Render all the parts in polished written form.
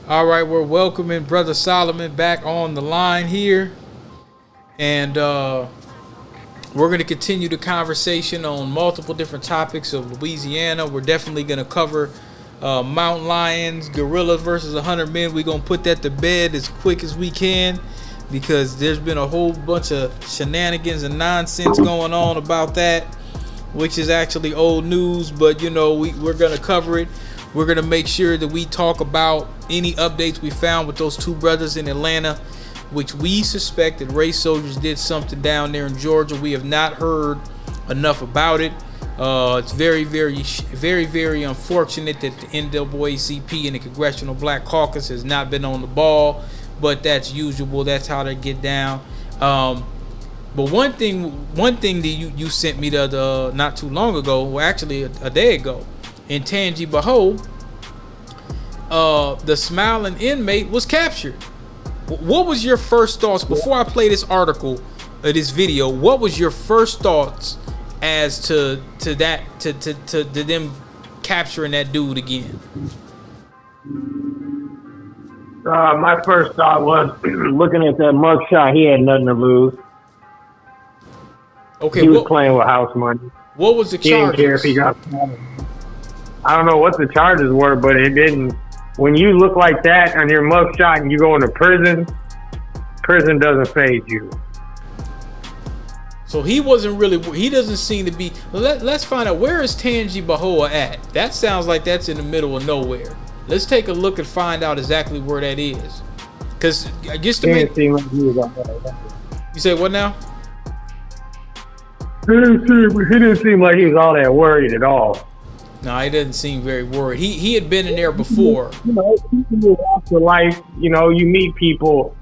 All right, we're welcoming Brother Solomon back on the line here. And we're going to continue the conversation on multiple different topics of Louisiana. We're definitely going to cover mountain lions, gorillas versus 100 men. We're going to put that to bed as quick as we can because there's been a whole bunch of shenanigans and nonsense going on about that, which is actually old news. But, we're going to cover it. We're going to make sure that we talk about any updates we found with those two brothers in Atlanta, which we suspect that race soldiers did something down there in Georgia. We have not heard enough about it. It's very, very, very, very unfortunate that the NAACP and the Congressional Black Caucus has not been on the ball, but that's usual. That's how they get down. But one thing that you sent me not too long ago, well, actually a day ago, in Tangipahoa, the smiling inmate was captured. What was your first thoughts before I play this article, this video? What was your first thoughts as to them capturing that dude again? My first thought was looking at that mugshot. He had nothing to lose. Okay, he was playing with house money. What was the charges? He didn't care if he got. I don't know what the charges were, but it didn't. When you look like that on your mugshot and you go into prison doesn't faze you. So he wasn't really. He doesn't seem to be. Let's find out, where is Tangipahoa at? That sounds like that's in the middle of nowhere. Let's take a look and find out exactly where that is. Because I guess the main. You say what now? He didn't seem like he was all that worried at all. No, he doesn't seem very worried. He had been in there before. People who walk the life, you meet people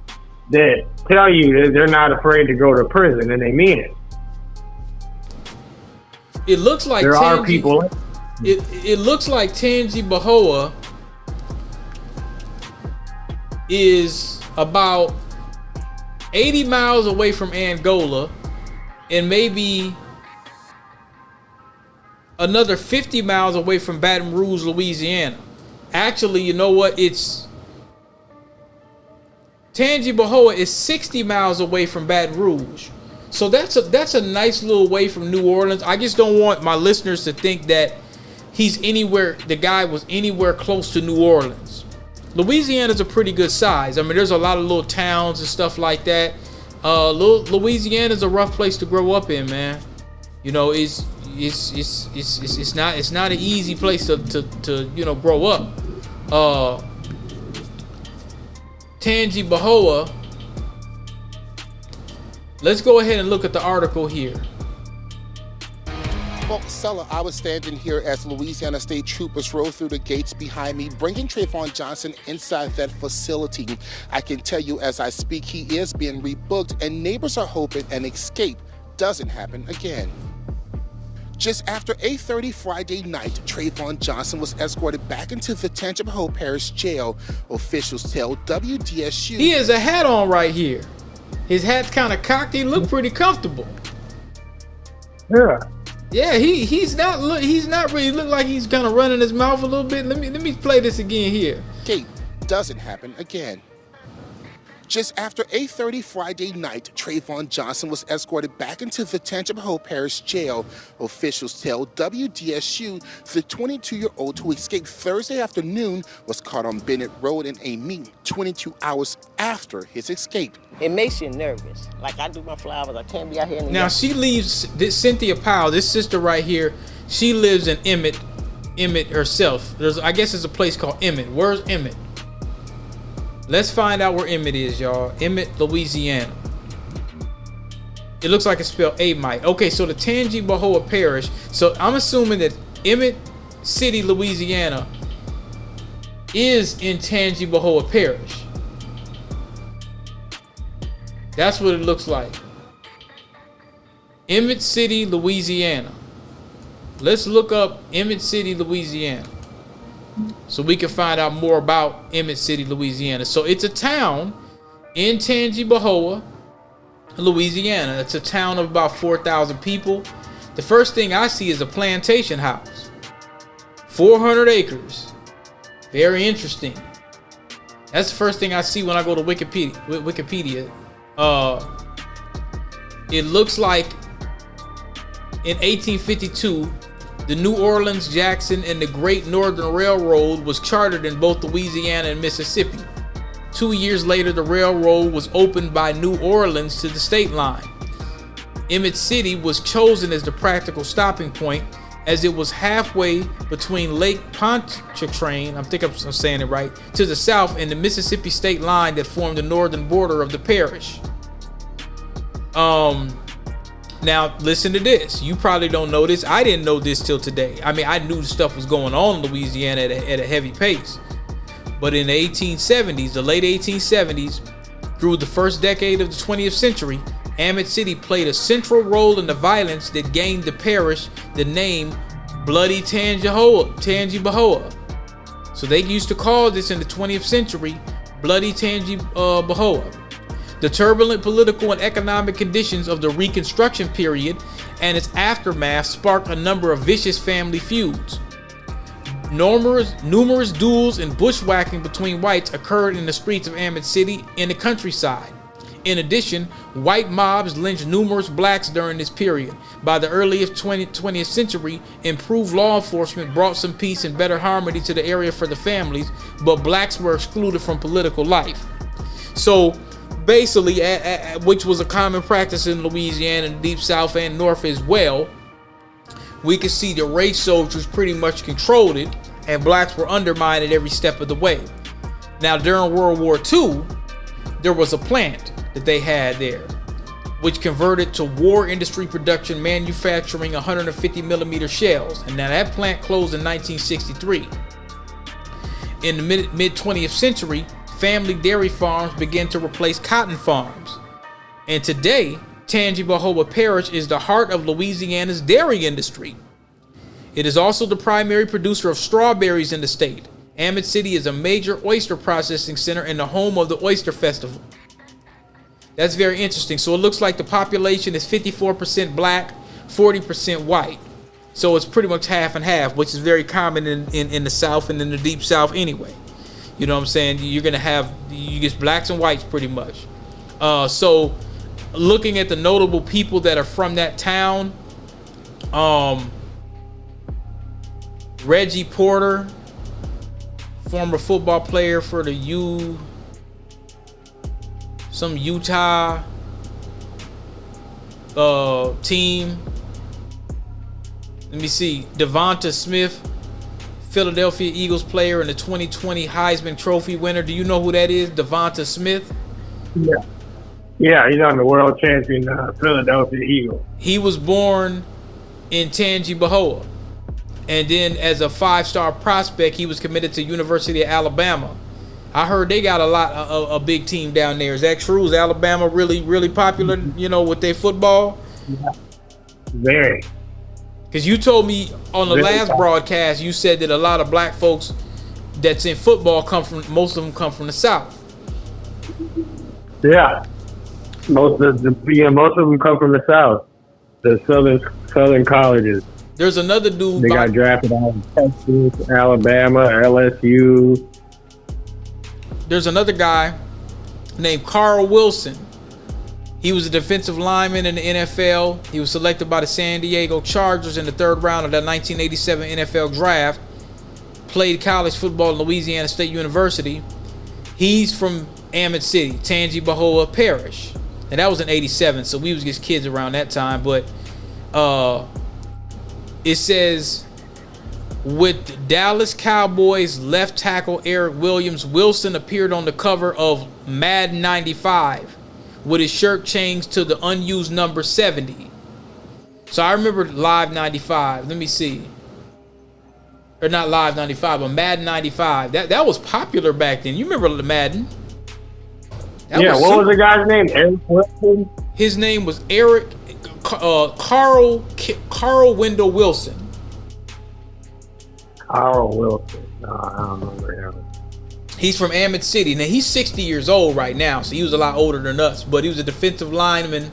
that tell you that they're not afraid to go to prison, and they mean it. It looks like there are people. It looks like Tangipahoa is about 80 miles away from Angola, and maybe another 50 miles away from Baton Rouge, Louisiana. Actually, you know what? Tangipahoa is 60 miles away from Baton Rouge. So that's a nice little way from New Orleans. I just don't want my listeners to think that the guy was anywhere close to New Orleans. Louisiana's a pretty good size. I mean, there's a lot of little towns and stuff like that. Louisiana's a rough place to grow up in, man. It's not an easy place to grow up. Tangipahoa. Let's go ahead and look at the article here. Well, Sella, I was standing here as Louisiana State Troopers rode through the gates behind me, bringing Trayvon Johnson inside that facility. I can tell you as I speak, he is being rebooked, and neighbors are hoping an escape doesn't happen again. Just after 8:30 Friday night, Trayvon Johnson was escorted back into the Tangipahoa Parish Jail. Officials tell WDSU. He has a hat on right here. His hat's kind of cocked. He looked pretty comfortable. Yeah. Yeah, he's not really look like he's kind of running his mouth a little bit. Let me play this again here. Escape doesn't happen again. Just after 8:30 Friday night, Trayvon Johnson was escorted back into the Tangipahoa Parish Jail. Officials tell WDSU the 22-year-old who escaped Thursday afternoon was caught on Bennett Road in a meeting 22 hours after his escape. It makes you nervous. Like I do my flowers, I can't be out here in the Now she leaves, Cynthia Powell, this sister right here, she lives in Emmett herself. I guess there's a place called Emmett. Where's Emmett? Let's find out where Emmett is, y'all. Emmett, Louisiana. It looks like it's spelled Amite. Okay, so the Tangipahoa Parish. So I'm assuming that Emmett City, Louisiana is in Tangipahoa Parish. That's what it looks like. Emmett City, Louisiana. Let's look up Emmett City, Louisiana, so we can find out more about Emmett City, Louisiana. So it's a town in Tangipahoa, Louisiana. It's a town of about 4,000 people. The first thing I see is a plantation house. 400 acres. Very interesting. That's the first thing I see when I go to Wikipedia. It looks like in 1852, the New Orleans, Jackson, and the Great Northern Railroad was chartered in both Louisiana and Mississippi. 2 years later, the railroad was opened by New Orleans to the state line. Emmett City was chosen as the practical stopping point, as it was halfway between Lake Pontchartrain, I think I'm saying it right, to the south, and the Mississippi state line that formed the northern border of the parish. Now listen to this. You probably don't know this. I didn't know this till today. I mean, I knew stuff was going on in Louisiana at a heavy pace. But in the 1870s, the late 1870s, through the first decade of the 20th century, Emmett City played a central role in the violence that gained the parish the name Bloody Tangipahoa. So they used to call this in the 20th century Bloody Tangipahoa. The turbulent political and economic conditions of the Reconstruction period and its aftermath sparked a number of vicious family feuds. Numerous duels and bushwhacking between whites occurred in the streets of Emmett City in the countryside. In addition, white mobs lynched numerous blacks during this period. By the earliest 20th century, improved law enforcement brought some peace and better harmony to the area for the families, but blacks were excluded from political life. So basically, which was a common practice in Louisiana and the Deep South and North as well, we could see the race soldiers pretty much controlled it, and blacks were undermined at every step of the way. Now, during World War II, there was a plant that they had there, which converted to war industry production, manufacturing 150 millimeter shells. And now that plant closed in 1963. In the mid 20th century, family dairy farms began to replace cotton farms. And today, Tangipahoa Parish is the heart of Louisiana's dairy industry. It is also the primary producer of strawberries in the state. Emmett City is a major oyster processing center and the home of the Oyster Festival. That's very interesting. So it looks like the population is 54% black, 40% white. So it's pretty much half and half, which is very common in the South and in the Deep South anyway. You know what I'm saying? You're going to have, you get blacks and whites pretty much. So looking at the notable people that are from that town, Reggie Porter, former football player for the Utah team. Let me see. Devonta Smith, Philadelphia Eagles player and the 2020 Heisman Trophy winner. Do you know who that is? Devonta Smith? Yeah, he's on the world champion Philadelphia Eagles. He was born in Tangipahoa. And then as a 5-star prospect, he was committed to University of Alabama. I heard they got a big team down there. Is that true? Is Alabama really popular, with their football? Yeah. Very. Because you told me on the last broadcast, you said that a lot of black folks that's in football most of them come from the South. Yeah. Most of them come from the South. The southern colleges. There's another dude. They got drafted out of Texas, Alabama, LSU. There's another guy named Carl Wilson. He was a defensive lineman in the NFL. He was selected by the San Diego Chargers in the 3rd round of that 1987 NFL draft. Played college football at Louisiana State University. He's from Emmett City, Tangipahoa Parish. And that was in 87, so we was just kids around that time. But it says, with Dallas Cowboys left tackle Eric Wilson appeared on the cover of Madden 95 with his shirt changed to the unused number 70. So I remember Live 95. Let me see. Or not Live 95, but Madden 95. That was popular back then. You remember the Madden? What was the guy's name? Eric Wilson? His name was Carl Wendell Wilson. Carl Wilson. No, I don't remember him. He's from Emmett City. Now, he's 60 years old right now, so he was a lot older than us. But he was a defensive lineman.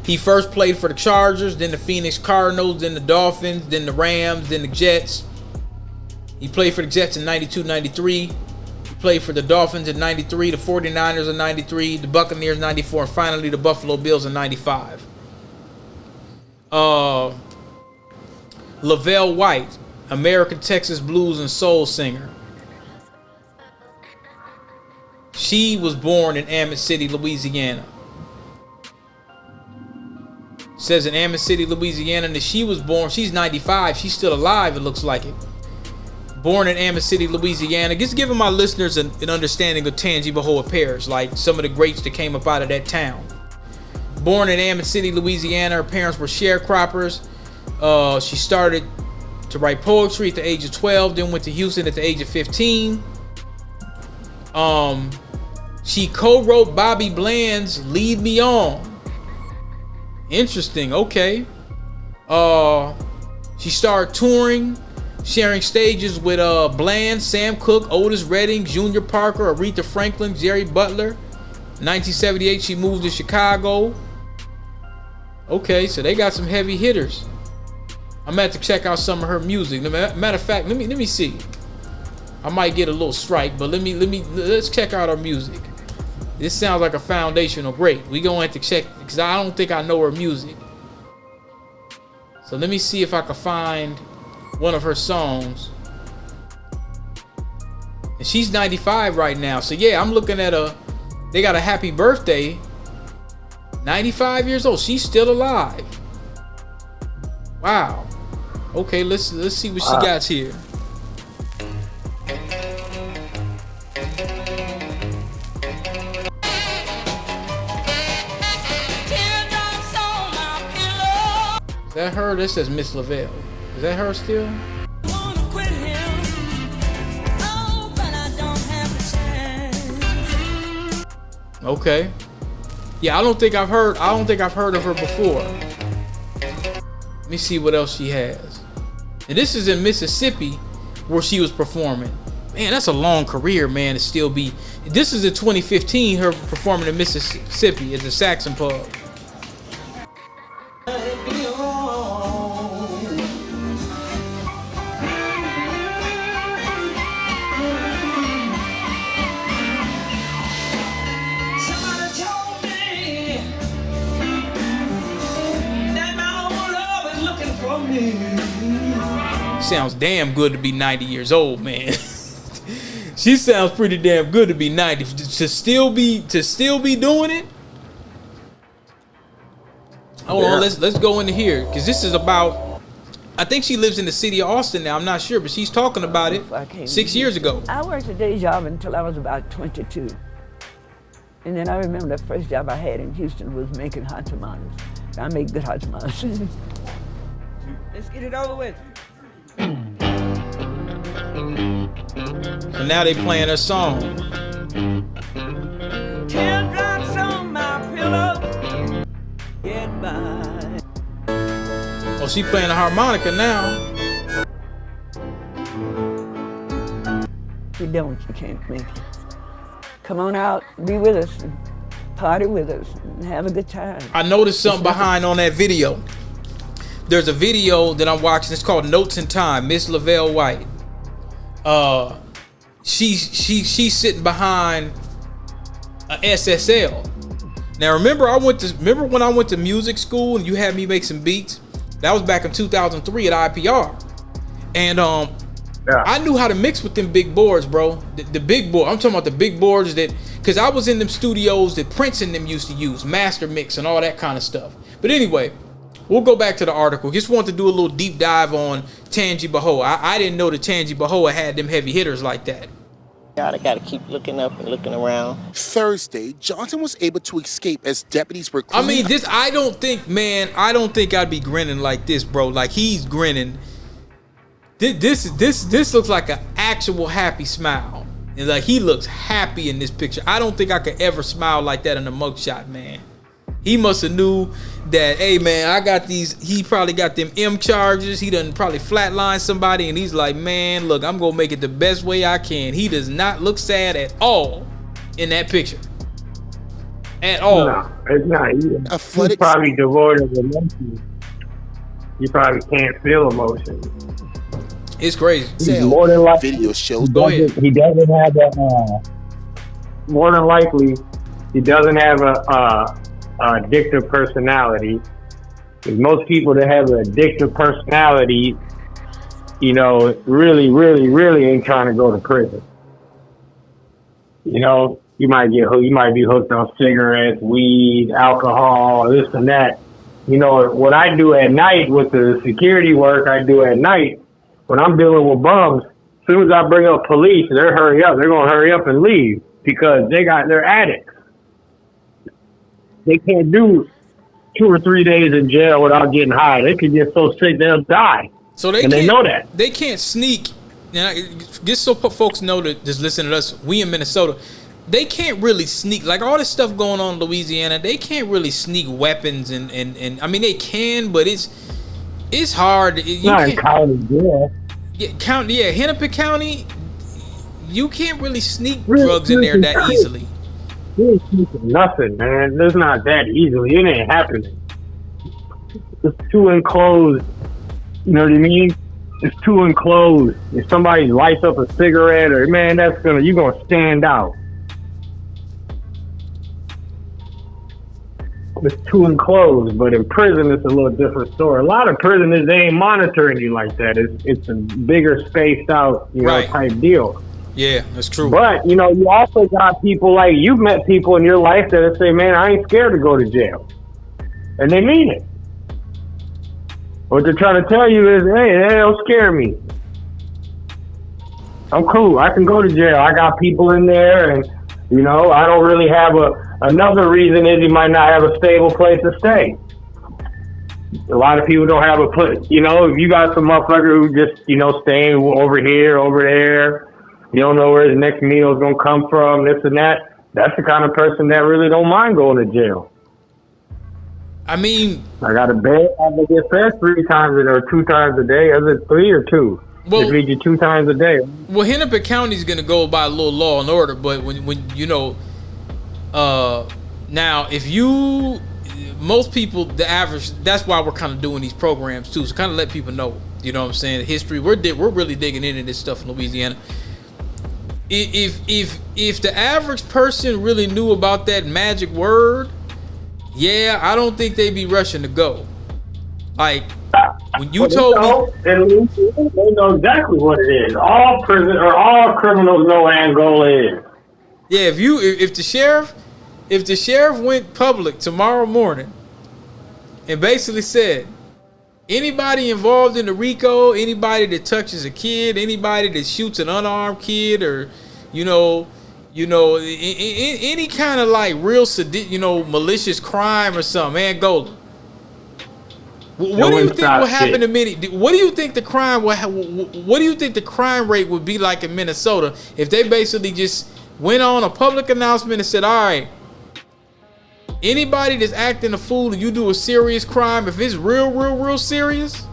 He first played for the Chargers, then the Phoenix Cardinals, then the Dolphins, then the Rams, then the Jets. He played for the Jets in 92, 93. He played for the Dolphins in 93, the 49ers in 93, the Buccaneers 94, and finally the Buffalo Bills in 95. Lavelle White, American Texas blues and soul singer. She was born in Ammit City, Louisiana. Says in Ammit City, Louisiana, that she was born. She's 95. She's still alive, it looks like it. Born in Ammit City, Louisiana. Just giving my listeners an understanding of Tangipahoa Parish, like some of the greats that came up out of that town. Born in Ammit City, Louisiana. Her parents were sharecroppers. She started to write poetry at the age of 12, then went to Houston at the age of 15. She co-wrote Bobby Bland's Lead Me On. Interesting, okay. She started touring, sharing stages with Bland, Sam Cooke, Otis Redding, Junior Parker, Aretha Franklin, Jerry Butler. 1978, she moved to Chicago. Okay, so they got some heavy hitters. I'm gonna have to check out some of her music. Matter of fact, let me see. I might get a little strike, but let's check out her music. This sounds like a foundational great. We gonna have to check because I don't think I know her music. So let me see if I can find one of her songs. And she's 95 right now. So yeah, I'm looking at they got a happy birthday. 95 years old. She's still alive. Wow. Okay, let's see what she got here. Is that her? This says Miss Lavelle. Is that her still? Okay. Yeah, I don't think I've heard of her before. Let me see what else she has. And this is in Mississippi where she was performing. Man, that's a long career, man, to still be. This is in 2015, her performing in Mississippi at the Saxon Pub. Sounds damn good to be 90 years old, man. She sounds pretty damn good to be 90. To still be doing it. Hold on, let's go into here because this is about. I think she lives in the city of Austin now. I'm not sure, but she's talking about it 6 years ago. I worked a day job until I was about 22, and then I remember the first job I had in Houston was making hot tamales. I make good hot tamales. Let's get it over with. So now they playing her song. Teardrops on my pillow. Get by. Oh, she playing a harmonica now. If you don't, you can't make it. Come on out, be with us, and party with us, and have a good time. I noticed something behind on that video. There's a video that I'm watching. It's called Notes in Time. Miss Lavelle White. She's sitting behind a SSL. Now remember when I went to music school and you had me make some beats? That was back in 2003 at IPR. And I knew how to mix with them big boards, bro. The big board. I'm talking about the big boards that, because I was in them studios that Prince and them used to use, Master Mix and all that kind of stuff. But anyway, we'll go back to the article. Just wanted to do a little deep dive on Tangipahoa. I didn't know that Tangipahoa had them heavy hitters like that. I gotta keep looking up and looking around. Thursday, Johnson was able to escape as deputies were I mean, I don't think I'd be grinning like this, bro. Like he's grinning. This looks like an actual happy smile. And like he looks happy in this picture. I don't think I could ever smile like that in a mugshot, man. He must have knew that, hey man, I got these. He probably got them M charges. He done probably flatlined somebody, and he's like, man, look, I'm gonna make it the best way I can. He does not look sad at all in that picture. At all. No, it's not. He's probably devoid of emotion. You probably can't feel emotion. It's crazy. More than likely, video shows. he doesn't have a. More than likely, he doesn't have a addictive personality. Because most people that have an addictive personality, you know, really, really, really ain't trying to go to prison. You know, you might be hooked on cigarettes, weed, alcohol, this and that. You know, what I do at night with the security work I do at night, when I'm dealing with bums, as soon as I bring up police, they're going to hurry up and leave because they're addicts. They can't do 2 or 3 days in jail without getting high. They could get so sick they'll die. So they know that. They can't sneak. Now, just so folks know that just listen to us, we in Minnesota, they can't really sneak. Like all this stuff going on in Louisiana, they can't really sneak weapons and I mean they can, but it's hard. Not in county jail. Yeah, Hennepin County, you can't really sneak drugs in there that easily. You ain't sneaking nothing, man. It's not that easily. It ain't happening. It's too enclosed. You know what I mean? It's too enclosed. If somebody lights up a cigarette, or man, you're gonna stand out. It's too enclosed, but in prison it's a little different story. A lot of prisoners, they ain't monitoring you like that. It's a bigger spaced out, type deal. Yeah, that's true. But, you know, you also got people like, you've met people in your life that say, man, I ain't scared to go to jail. And they mean it. What they're trying to tell you is, hey, that don't scare me. I'm cool. I can go to jail. I got people in there, and, you know, I don't really have another reason is you might not have a stable place to stay. A lot of people don't have a place. You know, if you got some motherfucker who just, you know, staying over here, over there, you don't know where his next meal is going to come from, this and that. That's the kind of person that really don't mind going to jail. I mean, I got a bed. I'm going to get fed 3 times or 2 times a day. Is it 3 or 2? Well, they feed you 2 times a day. Well, Hennepin County is going to go by a little law and order, but when you know, now if you, most people, the average, that's why we're kind of doing these programs too, so kind of let people know, you know what I'm saying, the history. We're really digging into this stuff in Louisiana. If the average person really knew about that magic word, yeah, I don't think they'd be rushing to go. Like when you told me, they know exactly what it is. All criminals know what Angola is. Yeah, if the sheriff went public tomorrow morning and basically said, anybody involved in the RICO, anybody that touches a kid, anybody that shoots an unarmed kid, or you know, any kind of like real malicious crime or something, Angola. What do you think will happen to many? What do you think the crime what do you think the crime rate would be like in Minnesota if they basically just went on a public announcement and said, all right, anybody that's acting a fool and you do a serious crime, if it's real serious,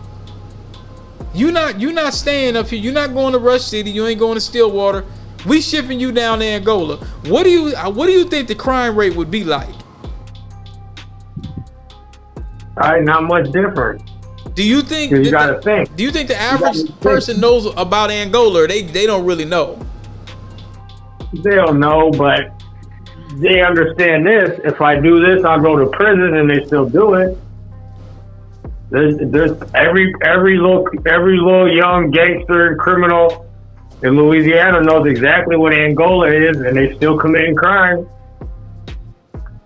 you're not staying up here. You're not going to Rush City. You ain't going to Stillwater. We shipping you down to Angola. What do you think the crime rate would be like? All right, not much different. Do you think? You gotta think. Do you think the average person knows about Angola? Or they don't really know. They don't know, but they understand this. If I do this, I'll go to prison, and they still do it. There's every little young gangster and criminal in Louisiana knows exactly what Angola is, and they still committing crime.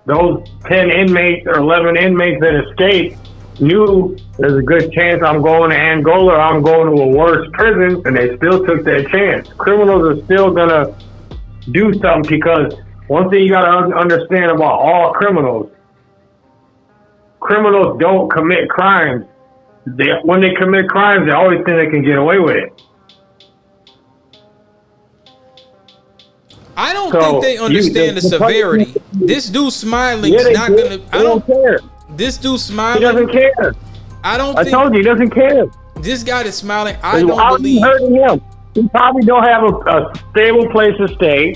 Those 10 inmates or 11 inmates that escaped knew there's a good chance I'm going to Angola or I'm going to a worse prison, and they still took that chance. Criminals are still gonna do something, because one thing you gotta understand about all criminals don't commit crimes. When they commit crimes, they always think they can get away with it. I don't think they understand the severity. This dude smiling is not gonna. I don't care. This dude smiling. He doesn't care. I told you, he doesn't care. This guy that's smiling, I don't believe. Hurting him. He probably don't have a stable place to stay.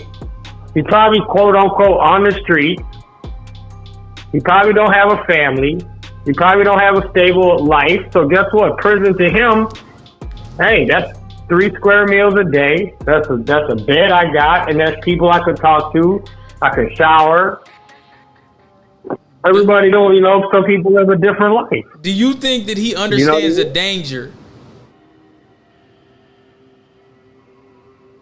He probably, quote unquote, on the street. He probably don't have a family. He probably don't have a stable life. So guess what? Prison to him, hey, 3 square meals a day. That's a bed I got, and that's people I could talk to. I could shower. Everybody don't, some people live a different life. Do you think that he understands the danger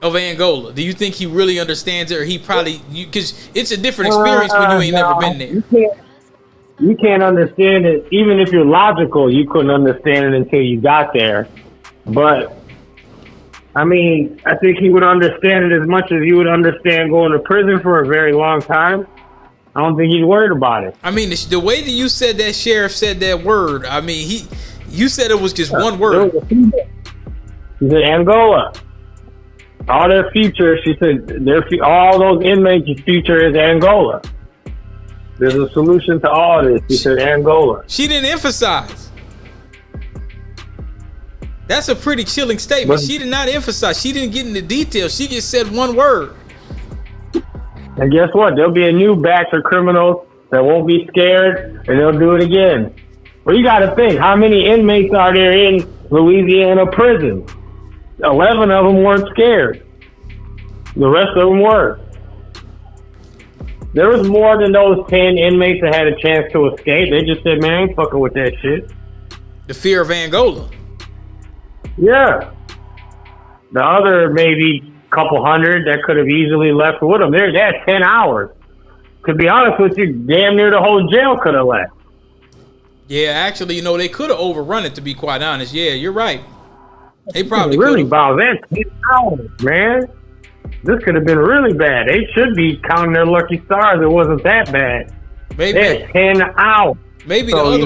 of Angola? Do you think he really understands it, or he probably, because it's a different experience when you ain't never been there. You can't understand it. Even if you're logical, you couldn't understand it until you got there. But I mean, I think he would understand it as much as you would understand going to prison for a very long time. I don't think he's worried about it. I mean, the way that you said that sheriff said that word, I mean, you said it was just one word. He said Angola. All their future, she said, all those inmates' future is Angola. There's a solution to all this. She said Angola. She didn't emphasize. That's a pretty chilling statement. She did not emphasize. She didn't get into details. She just said one word. And guess what? There'll be a new batch of criminals that won't be scared, and they'll do it again. Well, you got to think, how many inmates are there in Louisiana prison? 11 of them weren't scared. The rest of them were. There was more than those 10 inmates that had a chance to escape. They just said, man, I ain't fucking with that shit. The fear of Angola. Yeah. The other maybe couple hundred that could have easily left with them. They're there 10 hours. To be honest with you, damn near the whole jail could have left. Yeah, actually, they could have overrun it, to be quite honest. Yeah, you're right. They probably really about that 10 hours, man. This could have been really bad. They should be counting their lucky stars. It wasn't that bad. Maybe they're 10 hours. Maybe so,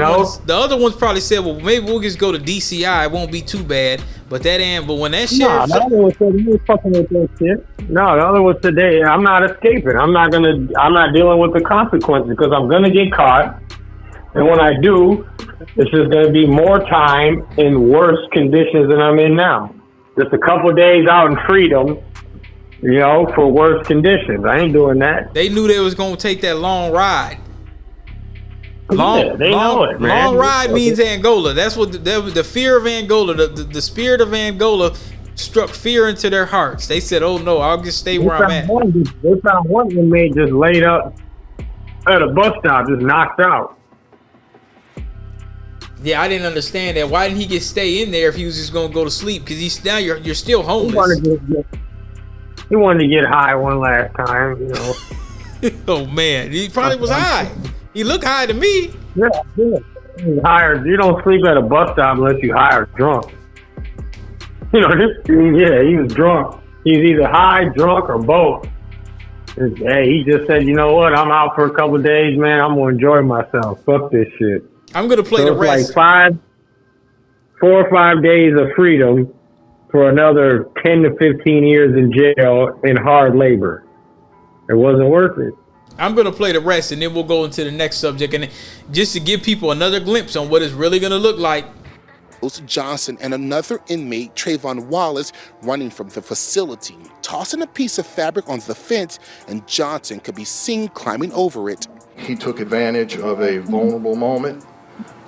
the other ones probably said, well, maybe we'll just go to DCI. It won't be too bad. But when that sheriff, the other one said, you fucking with that shit. No, the other one said, I'm not escaping. I'm not dealing with the consequences because I'm gonna get caught. And when I do, it's just gonna be more time in worse conditions than I'm in now. Just a couple of days out in freedom, for worse conditions. I ain't doing that. They knew they was gonna take that long ride. They know it, man. Long ride means Angola. That's what the fear of Angola, the spirit of Angola struck fear into their hearts. They said, oh no, I'll just stay where I'm at. They found one inmate just laid up at a bus stop, just knocked out. Yeah, I didn't understand that. Why didn't he just stay in there if he was just gonna go to sleep? Because now you're still homeless. He wanted to get high one last time, Oh man, he probably was high. He looked high to me. Yeah. He's higher. You don't sleep at a bus stop unless you high or drunk. Yeah, he was drunk. He's either high, drunk, or both. Hey, he just said, you know what? I'm out for a couple of days, man. I'm gonna enjoy myself. Fuck this shit. I'm gonna play the rest. Like 4 or 5 days of freedom for another 10 to 15 years in jail in hard labor. It wasn't worth it. I'm going to play the rest, and then we'll go into the next subject. And just to give people another glimpse on what it's really going to look like. Johnson and another inmate, Trayvon Wallace, running from the facility, tossing a piece of fabric on the fence, and Johnson could be seen climbing over it. He took advantage of a vulnerable moment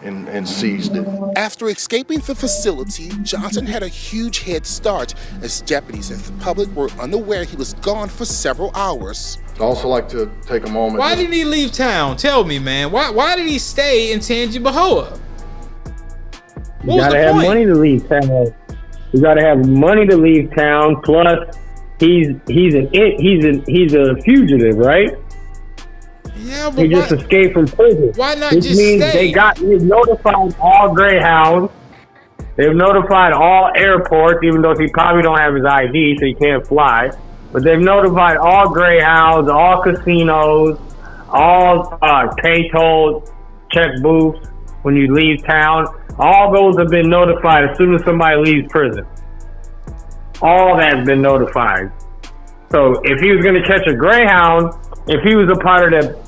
and seized it. After escaping the facility, Johnson had a huge head start as deputies and the public were unaware he was gone for several hours. I'd also like to take a moment. Why didn't he leave town? Tell me, man. Why did he stay in Tangibahoa? You gotta have money to leave town. You gotta have money to leave town. Plus, he's a fugitive, right? Yeah, but he just escaped from prison. Why not Which just means stay? They've notified all Greyhounds. They've notified all airports, even though he probably don't have his ID, so he can't fly. But they've notified all Greyhounds, all casinos, all pay tolls, check booths when you leave town. All those have been notified as soon as somebody leaves prison. All that's been notified. So if he was going to catch a Greyhound, if he was a part of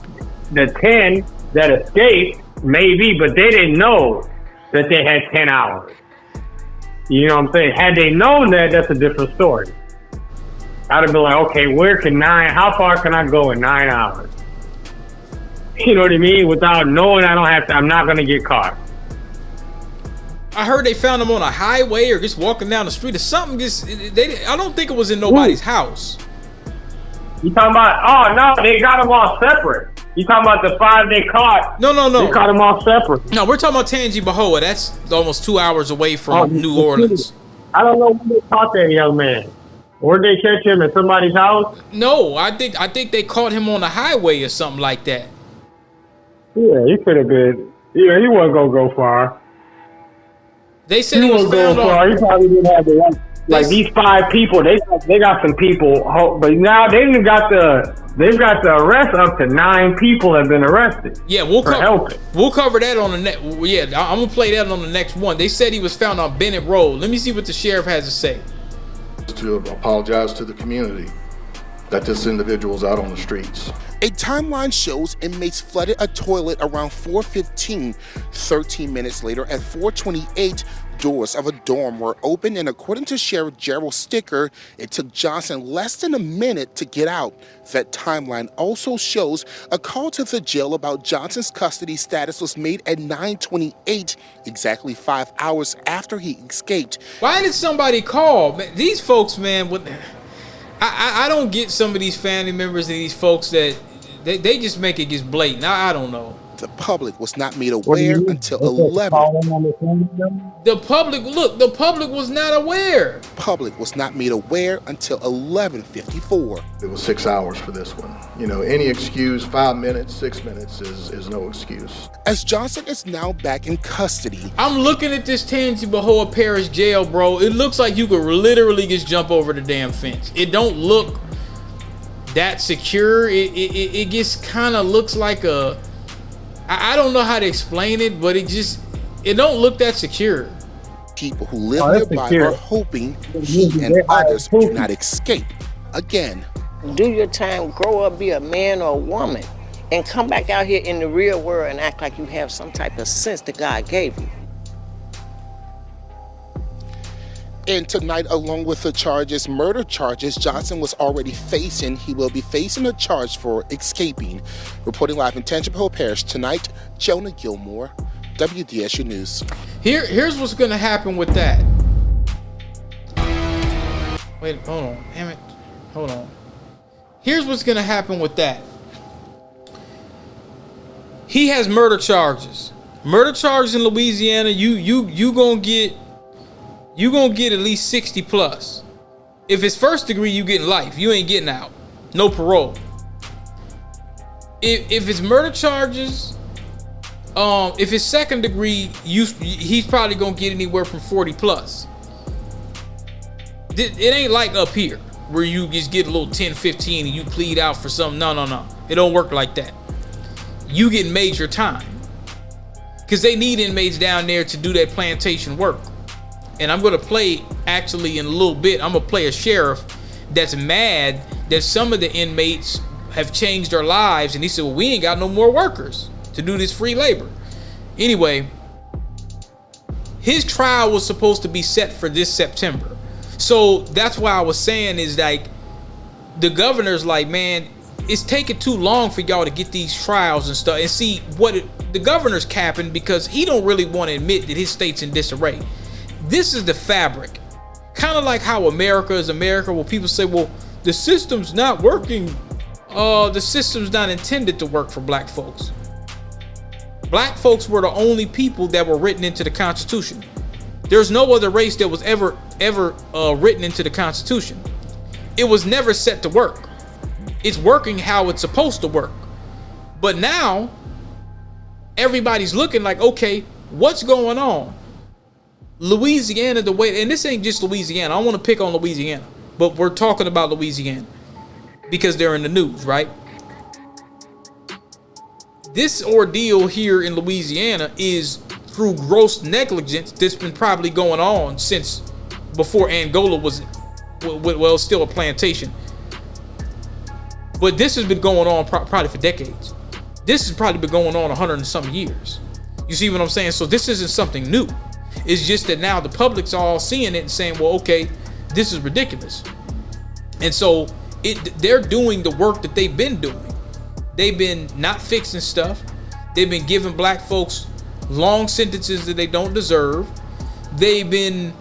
the 10 that escaped, maybe, but they didn't know that they had 10 hours. You know what I'm saying? Had they known that, that's a different story. I'd have been like, okay, how far can I go in 9 hours? You know what I mean? Without knowing I'm not going to get caught. I heard they found him on a highway or just walking down the street or something. I don't think it was in nobody's house. You talking about? Oh no, they got them all separate. You talking about the 5 they caught? No. They caught them all separate. No, we're talking about Tangi Bahoa. That's almost 2 hours away from New Orleans. I don't know when they caught that young man. Or did they catch him at somebody's house? No, I think they caught him on the highway or something like that. Yeah, he could have been. Yeah, he wasn't gonna go far. They said he was found on. He probably didn't have the right. Like these 5 people, they got some people, but now they've got the arrest up to 9 people have been arrested. Yeah, we'll cover that on the next. Yeah, I'm gonna play that on the next one. They said he was found on Bennett Road. Let me see what the sheriff has to say. To apologize to the community that this individual's out on the streets. A timeline shows inmates flooded a toilet around 4:15. 13 minutes later at 4:28, doors of a dorm were open, and according to Sheriff Gerald Sticker, it took Johnson less than a minute to get out. That timeline also shows a call to the jail about Johnson's custody status was made at 9:28, exactly 5 hours after he escaped. Why did somebody call? Man, these folks, man, I don't get some of these family members and these folks that they just make it just blatant. I don't know. The public was not made aware until 11. The public was not aware. Public was not made aware until 11:54. It was 6 hours for this one. You know, any excuse, 5 minutes, 6 minutes is no excuse. As Johnson is now back in custody. I'm looking at this Tangi Bahoa Parish jail, bro. It looks like you could literally just jump over the damn fence. It don't look that secure. It just kind of looks like a... I don't know how to explain it, but it don't look that secure. People who live nearby are hoping he and others do not escape again. Do your time, grow up, be a man or a woman, and come back out here in the real world and act like you have some type of sense that God gave you. And tonight, along with the murder charges, Johnson was already facing. He will be facing a charge for escaping. Reporting live in Tangi Bahoa Parish tonight, Jonah Gilmore, WDSU News. Here's what's going to happen with that. Wait, hold on. Damn it. Hold on. Here's what's going to happen with that. He has murder charges. Murder charges in Louisiana, you going to get at least 60 plus. If it's first degree, you getting life. You ain't getting out. No parole. If it's murder charges, if it's second degree, he's probably gonna get anywhere from 40 plus. It ain't like up here where you just get a little 10, 15 and you plead out for something. No. It don't work like that. You get major time. Because they need inmates down there to do that plantation work. And I'm going to play, actually, in a little bit, I'm going to play a sheriff that's mad that some of the inmates have changed their lives. And he said, well, we ain't got no more workers to do this free labor. Anyway, his trial was supposed to be set for this September. So that's why I was saying is like, the governor's like, man, it's taking too long for y'all to get these trials and stuff. And see, the governor's capping because he don't really want to admit that his state's in disarray. This is the fabric. Kind of like how America is America, where people say, well, the system's not working. The system's not intended to work for black folks. Black folks were the only people that were written into the Constitution. There's no other race that was ever written into the Constitution. It was never set to work. It's working how it's supposed to work. But now, everybody's looking like, okay, what's going on? Louisiana, the way, and this ain't just Louisiana. I don't want to pick on Louisiana, but we're talking about Louisiana because they're in the news, right? This ordeal here in Louisiana is through gross negligence that's been probably going on since before Angola was, well, still a plantation. But this has been going on probably for decades. This has probably been going on 100 and some years. You see what I'm saying? So this isn't something new. It's just that now the public's all seeing it and saying, well, okay, this is ridiculous. And so they're doing the work that they've been doing. They've been not fixing stuff. They've been giving black folks long sentences that they don't deserve. They've been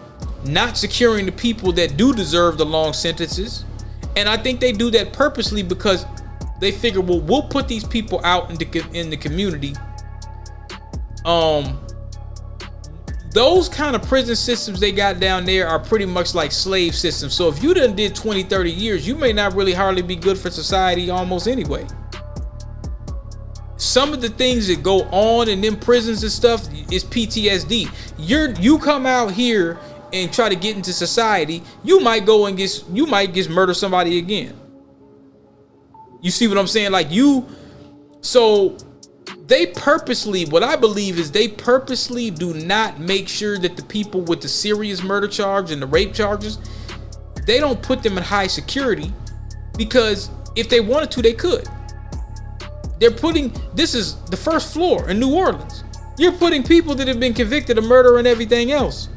not securing the people that do deserve the long sentences. And I think they do that purposely because they figure, well, we'll put these people out in the community. Those kind of prison systems they got down there are pretty much like slave systems. So if you done did 20, 30 years, you may not really hardly be good for society almost anyway. Some of the things that go on in them prisons and stuff is PTSD. You come out here and try to get into society, you might go and get murder somebody again. You see what I'm saying? So they purposely, what I believe is they purposely do not make sure that the people with the serious murder charge and the rape charges, they don't put them in high security, because if they wanted to, they could. This is the first floor in New Orleans. You're putting people that have been convicted of murder and everything else,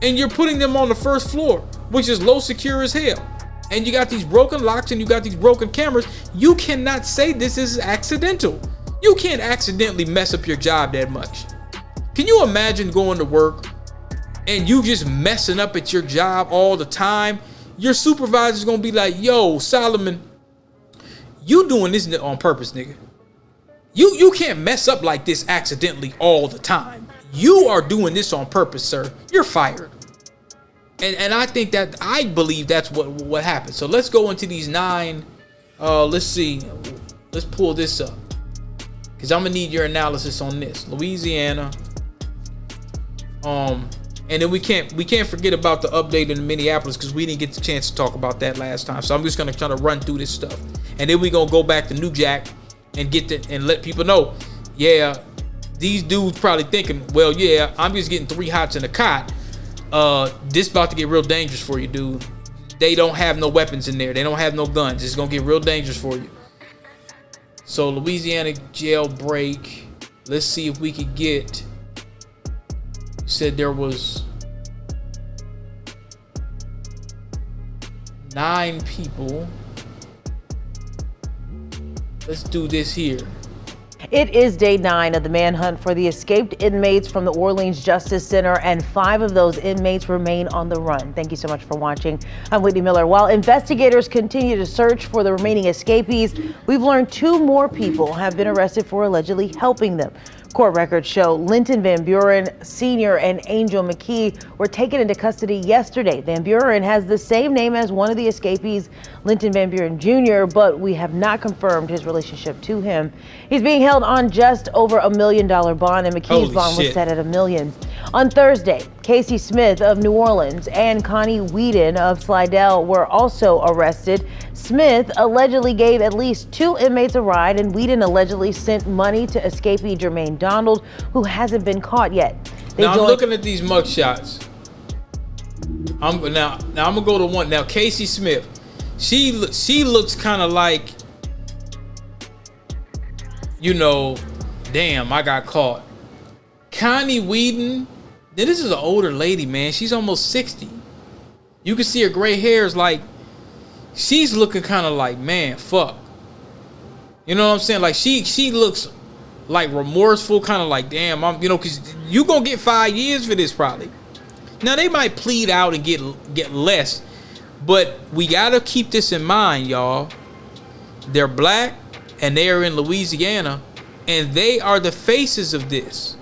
and you're putting them on the first floor, which is low secure as hell. And you got these broken locks and you got these broken cameras. You cannot say this is accidental. You can't accidentally mess up your job that much. Can you imagine going to work and you just messing up at your job all the time? Your supervisor's gonna be like, yo, Solomon, you doing this on purpose, nigga. You can't mess up like this accidentally all the time. You are doing this on purpose, sir. You're fired. And I believe that's what happened. So let's go into these 9. Let's see. Let's pull this up, because I'm gonna need your analysis on this. Louisiana. And then we can't forget about the update in Minneapolis, because we didn't get the chance to talk about that last time. So I'm just gonna try to run through this stuff, and then we gonna go back to New Jack and let people know, yeah, these dudes probably thinking, well, yeah, I'm just getting 3 hots in a cot. This about to get real dangerous for you, dude. They don't have no weapons in there. They don't have no guns. It's gonna get real dangerous for you. So Louisiana jailbreak. Let's see if we could get. You said there was 9 people. Let's do this here. It is day 9 of the manhunt for the escaped inmates from the Orleans Justice Center, and 5 of those inmates remain on the run. Thank you so much for watching. I'm Whitney Miller. While investigators continue to search for the remaining escapees, we've learned 2 more people have been arrested for allegedly helping them. Court records show Linton Van Buren Sr. and Angel McKee were taken into custody yesterday. Van Buren has the same name as one of the escapees, Linton Van Buren Jr., but we have not confirmed his relationship to him. He's being held on just over $1 million bond, and McKee's bond was set at $1 million. On Thursday, Casey Smith of New Orleans and Connie Whedon of Slidell were also arrested. Smith allegedly gave at least 2 inmates a ride, and Whedon allegedly sent money to escapee Jermaine Donald, who hasn't been caught yet. I'm looking at these mugshots. I'm gonna go to one. Now, Casey Smith, she looks kind of like, damn, I got caught. Connie Whedon, then this is an older lady, man. She's almost 60. You can see her gray hair is like, she's looking kind of like, man, fuck. You know what I'm saying? Like she looks like remorseful, kind of like, damn, because you gonna get 5 years for this probably. Now they might plead out and get less, but we gotta keep this in mind, y'all. They're black and they are in Louisiana, and they are the faces of this.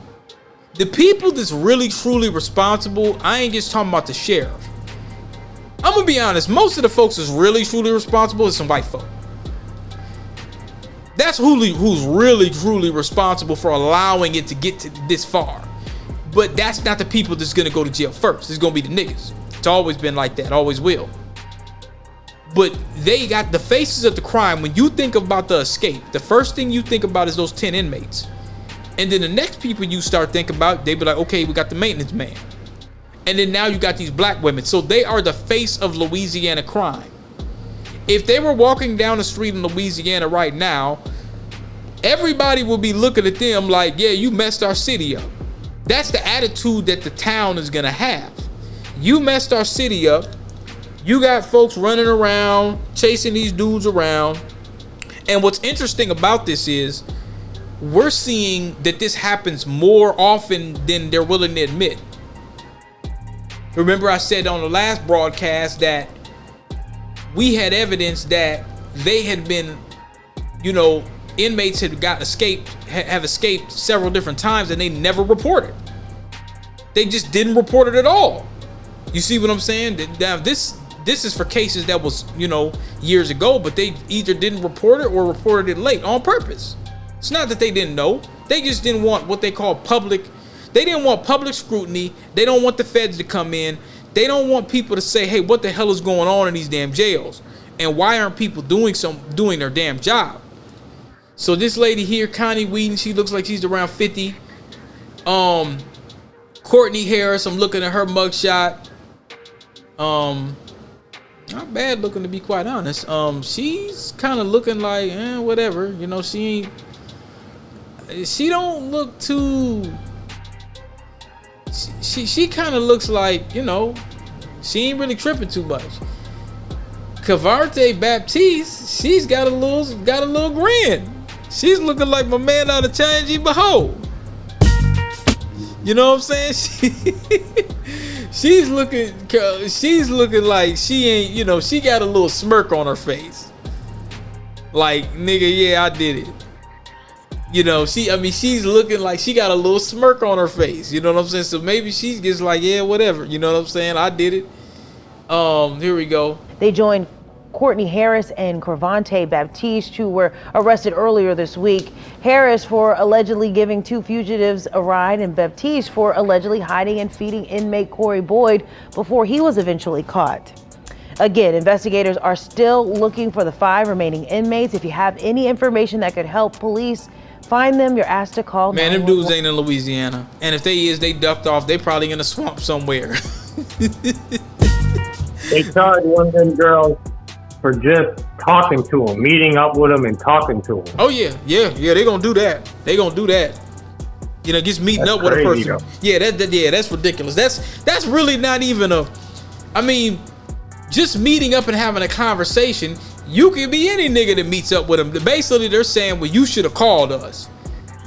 The people that's really truly responsible, I ain't just talking about the sheriff. I'm gonna be honest, most of the folks that's really truly responsible is some white folk. That's who's really truly responsible for allowing it to get to this far. But that's not the people that's gonna go to jail first. It's gonna be the niggas. It's always been like that, always will. But they got the faces of the crime. When you think about the escape, the first thing you think about is those 10 inmates. And then the next people you start thinking about, they be like, okay, we got the maintenance man. And then now you got these black women. So they are the face of Louisiana crime. If they were walking down the street in Louisiana right now, everybody would be looking at them like, yeah, you messed our city up. That's the attitude that the town is gonna have. You messed our city up. You got folks running around, chasing these dudes around. And what's interesting about this is we're seeing that this happens more often than they're willing to admit. Remember I said on the last broadcast that we had evidence that they had been, you know, inmates had have escaped several different times and they never reported. They just didn't report it at all. You see what I'm saying? Now this is for cases that was, you know, years ago, but they either didn't report it or reported it late on purpose. It's not that they didn't know. They just didn't want what they call public. They didn't want public scrutiny. They don't want the feds to come in. They don't want people to say, hey, what the hell is going on in these damn jails? And why aren't people doing their damn job? So this lady here, Connie Wheaton, she looks like she's around 50. Courtney Harris, I'm looking at her mugshot. Not bad looking, to be quite honest. She's kind of looking like, whatever. You know, she don't look too. She kind of looks like, you know, she ain't really tripping too much. Cavarte Baptiste, she's got a little grin. She's looking like my man out of Changi Behold. You know what I'm saying? She's looking like she ain't, you know, she got a little smirk on her face. Like, nigga, yeah, I did it. You know, she's looking like she got a little smirk on her face. You know what I'm saying? So maybe she's just like, yeah, whatever. You know what I'm saying? I did it. Here we go. They joined Courtney Harris and Cavante Baptiste, who were arrested earlier this week. Harris for allegedly giving two fugitives a ride, and Baptiste for allegedly hiding and feeding inmate Corey Boyd before he was eventually caught. Again, investigators are still looking for the 5 remaining inmates. If you have any information that could help police find them, you're asked to call. Man, them dudes ain't in Louisiana. And if they ducked off, they probably in a swamp somewhere. They charged one of them girls for just talking to him, meeting up with him and talking to him. Oh yeah, they gonna do that. You know, just meeting up with a person. Though. Yeah, that's ridiculous. That's really not even I mean, just meeting up and having a conversation. You could be any nigga that meets up with them. Basically, they're saying, well, you should have called us.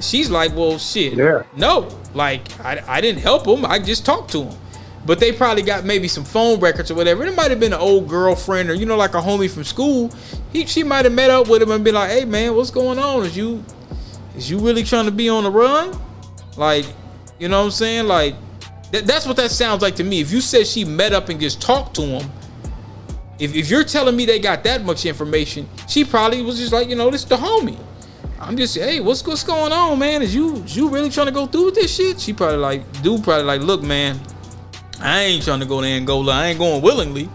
She's like, well, shit. Yeah. No, like, I didn't help him. I just talked to him. But they probably got maybe some phone records or whatever. It might have been an old girlfriend or, you know, like a homie from school. She might have met up with him and been like, hey, man, what's going on? Is you really trying to be on the run? Like, you know what I'm saying? Like, that's what that sounds like to me. If you said she met up and just talked to him, if you're telling me they got that much information, she probably was just like, you know, this is the homie. I'm just, hey, what's going on, man? Is you really trying to go through with this shit? She probably like, look, man, I ain't trying to go to Angola. I ain't going willingly.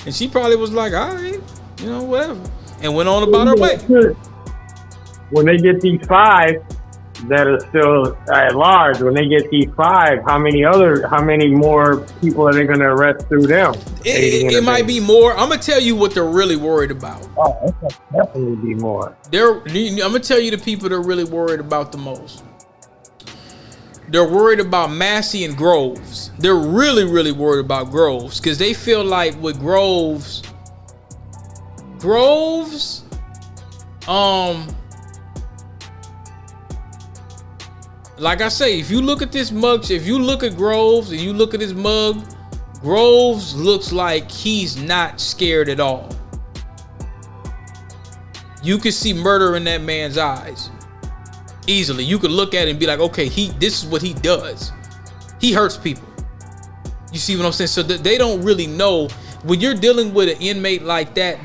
And she probably was like, all right, you know, whatever. And went on about her way. When they get these 5 that are still at large, when they get these 5, how many more people are they going to arrest through them? It might be more. I'm going to tell you what they're really worried about. Oh, it could definitely be more. I'm going to tell you the people they're really worried about the most. They're worried about Massey and Groves. They're really, really worried about Groves because they feel like with Groves, like I say, if you look at this mug, if you look at Groves and you look at his mug, Groves looks like he's not scared at all. You can see murder in that man's eyes. Easily. You could look at it and be like, okay, this is what he does. He hurts people. You see what I'm saying? So they don't really know. When you're dealing with an inmate like that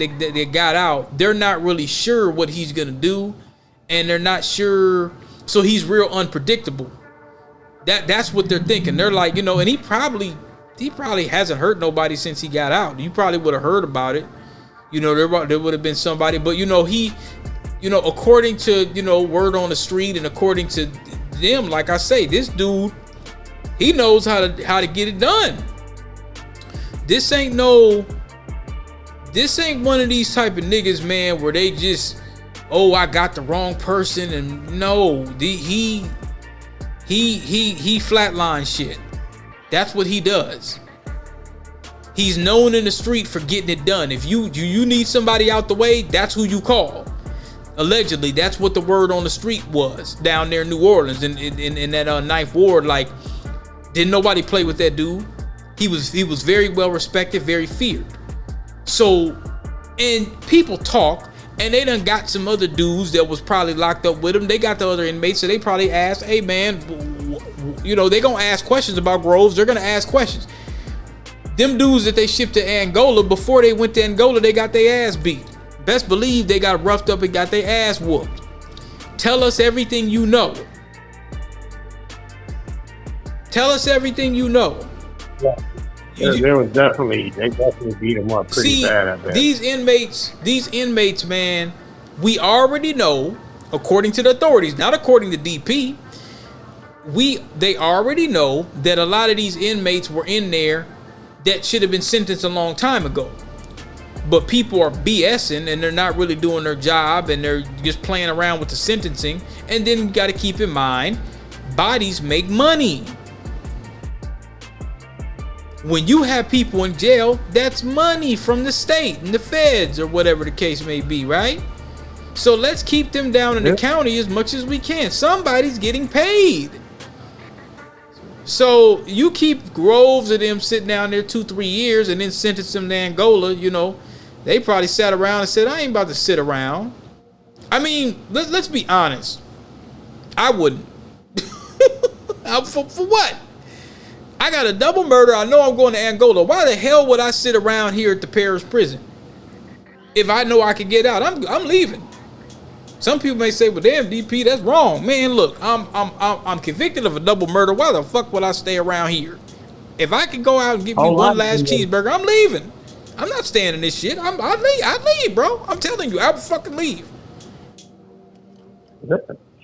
got out, they're not really sure what he's gonna do, and they're not sure. So he's real unpredictable. That's what they're thinking. They're like, you know, and he probably hasn't hurt nobody since he got out. You probably would have heard about it. You know, there would have been somebody, but you know, according to, you know, word on the street and according to them, like I say, this dude, he knows how to get it done. This ain't one of these type of niggas, man, where they just, oh, I got the wrong person, and no, he flatline shit. That's what he does. He's known in the street for getting it done. If you need somebody out the way, that's who you call. Allegedly, that's what the word on the street was down there in New Orleans in that 9th Ward. Like, Didn't nobody play with that dude. He was very well respected, very feared. So, and people talk, and they done got some other dudes that was probably locked up with him. They got the other inmates, so they probably asked, hey man, you know, they gonna ask questions about Groves. They're gonna ask questions. Them dudes that they shipped to Angola, before they went to Angola, they got their ass beat. Best believe they got roughed up and got their ass whooped. Tell us everything you know. Tell us everything you know. Yeah. They definitely beat them up pretty bad. I bet. These inmates, man, we already know, according to the authorities, not according to DP, they already know that a lot of these inmates were in there that should have been sentenced a long time ago. But people are BSing and they're not really doing their job and they're just playing around with the sentencing. And then you got to keep in mind, bodies make money. When you have people in jail, that's money from the state and the feds or whatever the case may be, right? So let's keep them down in the county as much as we can. Somebody's getting paid. So you keep Groves of them sitting down there 2-3 years and then sentence them to Angola, you know, they probably sat around and said, I ain't about to sit around. I mean, let's be honest. I wouldn't. For what? I got a double murder. I know I'm going to Angola. Why the hell would I sit around here at the Paris prison? If I know I could get out, I'm leaving. Some people may say, well, damn, DP, that's wrong. Man, look, I'm convicted of a double murder. Why the fuck would I stay around here? If I could go out and get me one last cheeseburger, I'm leaving. I'm not staying in this shit. I'd leave, bro. I'm telling you, I would fucking leave.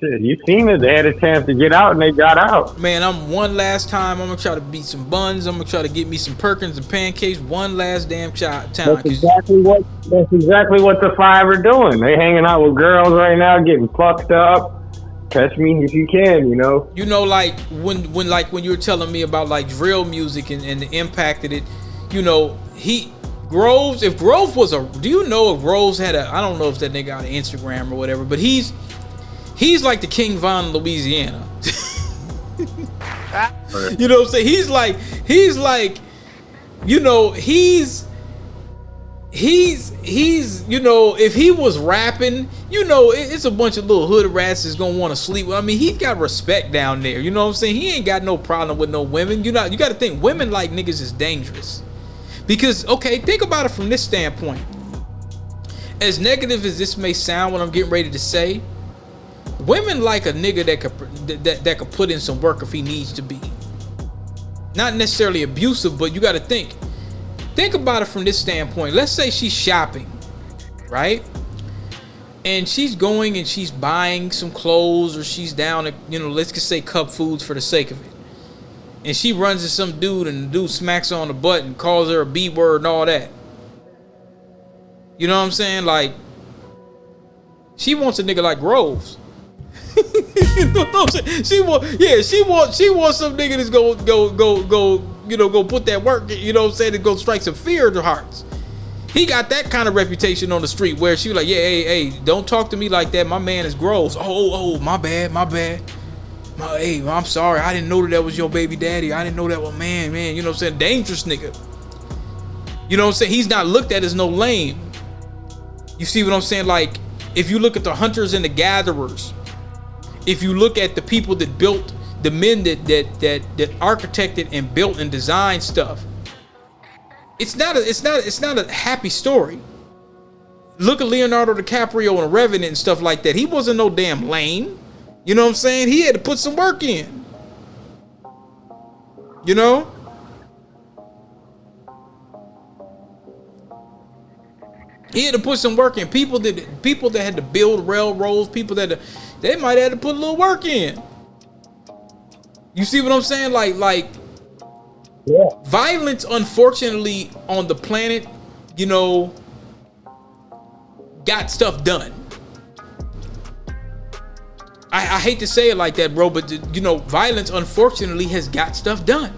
Shit, you seen it. They had a chance to get out and they got out. Man, one last time, I'm gonna try to beat some buns. I'm gonna try to get me some Perkins and pancakes one last damn time. That's exactly what the 5 are doing. They hanging out with girls right now, getting fucked up. Catch me if you can, you know. You know, like when you were telling me about like drill music and the impact that it, you know, Groves, if Groves was do you know if Groves had I don't know if that nigga got an Instagram or whatever, but he's like the King Von Louisiana. You know what I'm saying? He's like, you know, he's, you know, if he was rapping, you know, it's a bunch of little hood rats that's gonna want to sleep with. I mean, he got respect down there. You know what I'm saying? He ain't got no problem with no women. You got to think women like niggas is dangerous. Because, okay, think about it from this standpoint. As negative as this may sound, what I'm getting ready to say, women like a nigga that could put in some work if he needs to be. Not necessarily abusive, but you got to think about it from this standpoint. Let's say she's shopping, right? And she's going and she's buying some clothes, or she's down at, you know, let's just say Cup Foods for the sake of it. And she runs to some dude and the dude smacks her on the butt and calls her a B word and all that. You know what I'm saying? Like, she wants a nigga like Groves. You know what I'm saying? She wants some nigga that's go put that work, you know what I'm saying, to go strike some fear in their hearts. He got that kind of reputation on the street where she was like, yeah, hey, don't talk to me like that. My man is Groves. Oh, my bad. Hey, I'm sorry. I didn't know that was your baby daddy. I didn't know that was man. You know what I'm saying? Dangerous nigga. You know what I'm saying? He's not looked at as no lame. You see what I'm saying? Like, if you look at the hunters and the gatherers, if you look at the people that built, the men that architected and built and designed stuff, it's not a happy story. Look at Leonardo DiCaprio and Revenant and stuff like that. He wasn't no damn lame. You know what I'm saying? He had to put some work in. You know? He had to put some work in. People that had to build railroads, they might have to put a little work in. You see what I'm saying? Like yeah. Violence, unfortunately, on the planet, you know, got stuff done. I hate to say it like that, bro, but you know, violence, unfortunately, has got stuff done.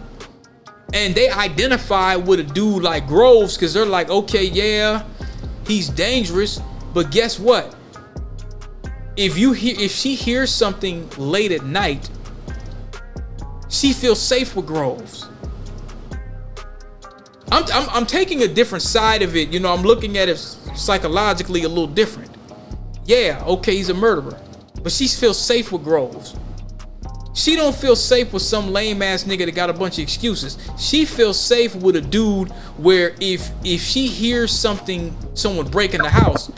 And they identify with a dude like Groves because they're like, okay, yeah, he's dangerous, but guess what? If she hears something late at night, she feels safe with Groves. I'm taking a different side of it. You know, I'm looking at it psychologically a little different. Yeah, okay, he's a murderer, but she feels safe with Groves. She don't feel safe with some lame ass nigga that got a bunch of excuses. She feels safe with a dude where if she hears someone breaking the house,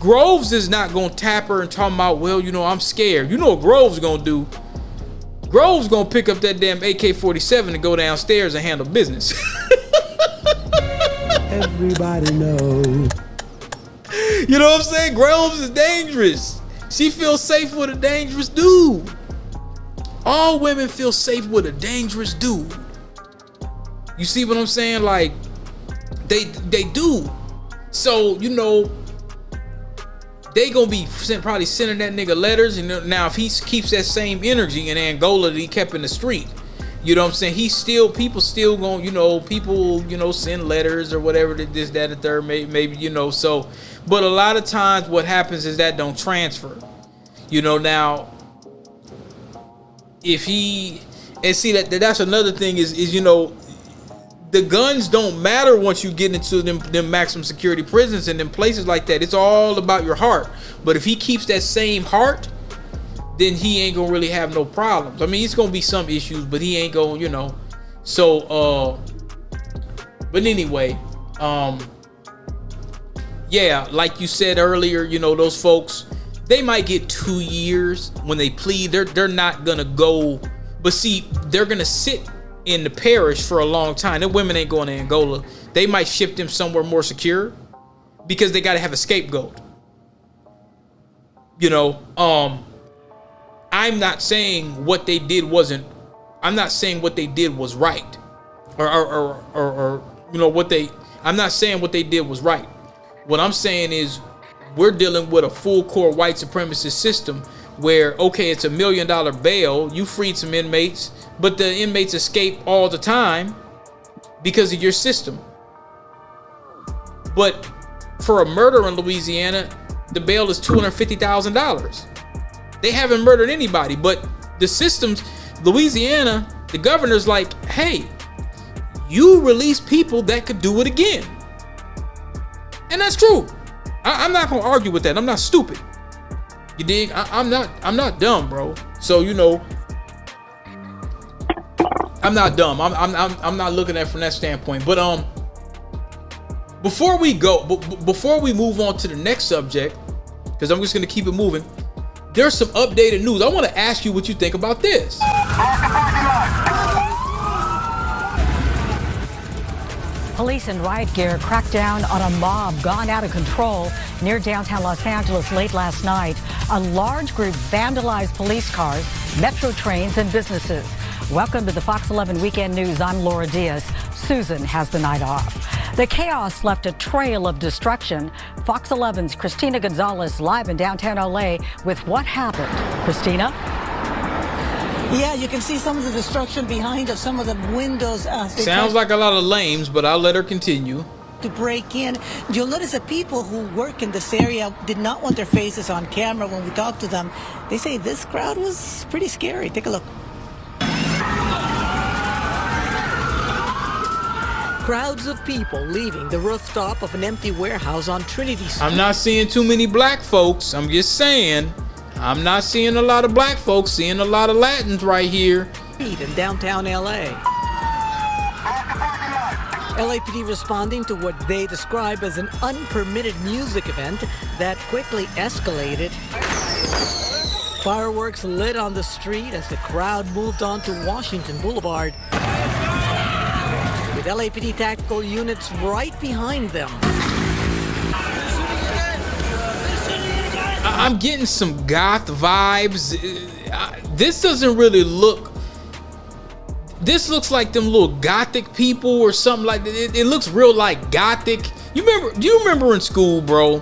Groves is not gonna tap her and talk about, well, you know, I'm scared. You know what Groves gonna do? Groves gonna pick up that damn AK-47 and go downstairs and handle business. Everybody knows. You know what I'm saying? Groves is dangerous. She feels safe with a dangerous dude. All women feel safe with a dangerous dude. You see what I'm saying? Like, they do. So, you know, they gonna be probably sending that nigga letters. And now if he keeps that same energy in Angola that he kept in the street, you know what I'm saying? People still gonna, you know, send letters or whatever, this, that, and third, maybe, you know, so. But a lot of times what happens is that don't transfer. You know, now, if he, and see that's another thing is, you know, the guns don't matter once you get into them maximum security prisons and them places like that. It's all about your heart. But if he keeps that same heart, then he ain't gonna really have no problems. I mean, it's gonna be some issues, but he ain't gonna, you know. So, but anyway, yeah, like you said earlier, you know, those folks, they might get 2 years when they plead. They're not gonna go, but see, they're gonna sit in the parish for a long time. The women ain't going to Angola. They might ship them somewhere more secure because they got to have a scapegoat. You know, I'm not saying what they did wasn't. I'm not saying what they did was right, or you know I'm not saying what they did was right. What I'm saying is we're dealing with a full core white supremacist system where, okay, it's $1 million bail. You freed some inmates, but the inmates escape all the time because of your system. But for a murder in Louisiana, the bail is $250,000. They haven't murdered anybody, but the systems, Louisiana, the governor's like, hey, you release people that could do it again. And that's true. I'm not gonna argue with that. I'm not stupid. You dig? I'm not dumb, bro. So, you know, I'm not dumb. I'm not looking at it from that standpoint. But before we move on to the next subject, because I'm just gonna keep it moving, there's some updated news. I want to ask you what you think about this. Police in riot gear cracked down on a mob gone out of control near downtown Los Angeles late last night. A large group vandalized police cars, metro trains, and businesses. Welcome to the Fox 11 Weekend News. I'm Laura Diaz. Susan has the night off. The chaos left a trail of destruction. Fox 11's Christina Gonzalez live in downtown LA with what happened. Christina? Yeah, you can see some of the destruction behind us, some of the windows. Sounds like a lot of lames, but I'll let her continue. To break in. You'll notice that people who work in this area did not want their faces on camera when we talked to them. They say this crowd was pretty scary. Take a look. Crowds of people leaving the rooftop of an empty warehouse on Trinity Street. I'm not seeing too many black folks. I'm just saying. I'm not seeing a lot of black folks, seeing a lot of Latins right here. In downtown LA. LAPD responding to what they describe as an unpermitted music event that quickly escalated. Fireworks lit on the street as the crowd moved on to Washington Boulevard, with LAPD tactical units right behind them. I'm getting some goth vibes. This doesn't really look. This looks like them little gothic people or something like that. It looks real like gothic. Do you remember in school, bro,